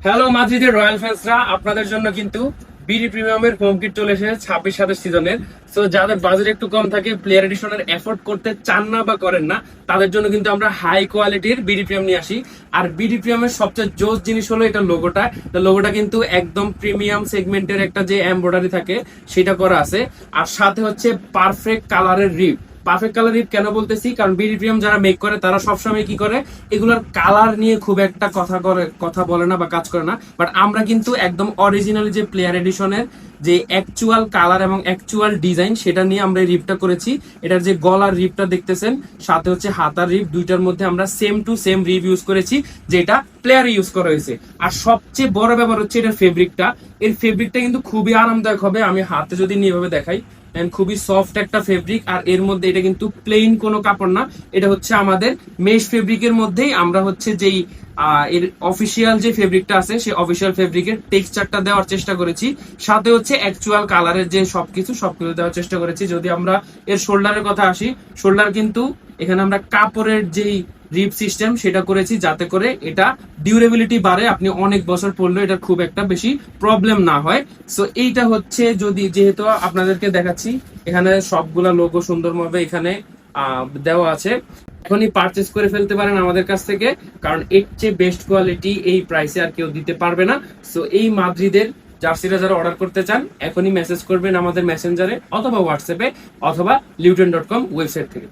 Hello মাদ্রিদের royal ফ্যান্সরা, আপনাদের জন্য কিন্তু বিডি প্রিমিয়ামের হোম কিট চলে এসেছে 26-27 সিজনের। সো যাদের বাজেট একটু কম থাকে, প্লেয়ার এডিশনের এফোর্ড করতে চান না বা করেন না, তাদের জন্য কিন্তু আমরা হাই কোয়ালিটির বিডি প্রিমিয়াম নিয়ে আসি। আর বিডি প্রিমিয়ামের সবচেয়ে জোস জিনিস হলো এটা লোগোটা কিন্তু একদম প্রিমিয়াম সেগমেন্টের একটা যে এমব্রয়ডারি থাকে সেটা করা আছে। আর সাথে হচ্ছে পারফেক্ট কালারের রিপ। পারফেক্ট কালার রিপ কেন বলতেছি, কারণ বিডি প্রিমিয়াম যারা মেক করে তারা সবসময় কি করে, এগুলোর কালার নিয়ে খুব একটা কথা বলে না বা কাজ করে না। বাট আমরা কিন্তু একদম অরিজিনাল যে প্লেয়ার এডিশনের যে অ্যাকচুয়াল কালার এবং অ্যাকচুয়াল ডিজাইন সেটা নিয়ে আমরা এই রিপটা করেছি। এটার যে গলার রিপটা দেখতেছেন, সাথে হচ্ছে হাতার রিপ, দুইটার মধ্যে আমরা same to same rep use করেছি যেটা প্লেয়ারে ইউজ করা হয়েছে। আর সবচেয়ে বড় ব্যাপার হচ্ছে এটার ফেব্রিকটা। এর ফেব্রিকটা কিন্তু খুবই আরামদায়ক হবে। আমি হাতে যদি নিয়ে এভাবে দেখাই, খুবই সফট একটা ফেব্রিক। আর এর মধ্যে এটা কিন্তু প্লেন কোনো কাপড় না, এটা হচ্ছে আমাদের মেশ ফেব্রিকের মধ্যেই আমরা হচ্ছে যেই এর অফিসিয়াল যে ফেব্রিকটা আছে সেই অফিসিয়াল ফেব্রিকের টেক্সচারটা দেওয়ার চেষ্টা করেছি। সাথে হচ্ছে অ্যাকচুয়াল কালারের যে সবকিছু দেওয়ার চেষ্টা করেছি। যদি আমরা এর শোল্ডারের কথা আসি, শোল্ডার কিন্তু এখানে আমরা কাপড়ের যেই রিপ সিস্টেম সেটা করেছি, যাতে করে এটা ডিউরেবিলিটি বাড়ে, আপনি অনেক বছর পরলেও এটা খুব একটা বেশি প্রবলেম না হয়। সো এইটা হচ্ছে, যদি যেহেতু আপনাদেরকে দেখাচ্ছি, এখানে সবগুলা লোগো সুন্দরভাবে এখানে দেওয়া আছে। এখনই পারচেস করে ফেলতে পারেন আমাদের কাছ থেকে, কারণ এর চেয়ে বেস্ট কোয়ালিটি এই প্রাইসে আর কেউ দিতে পারবে না। সো এই মাদ্রিদের জার্সিটা যারা অর্ডার করতে চান, এখনই মেসেজ করবেন আমাদের মেসেঞ্জারে অথবা হোয়াটসঅ্যাপে অথবা liuten.com ওয়েবসাইট থেকে।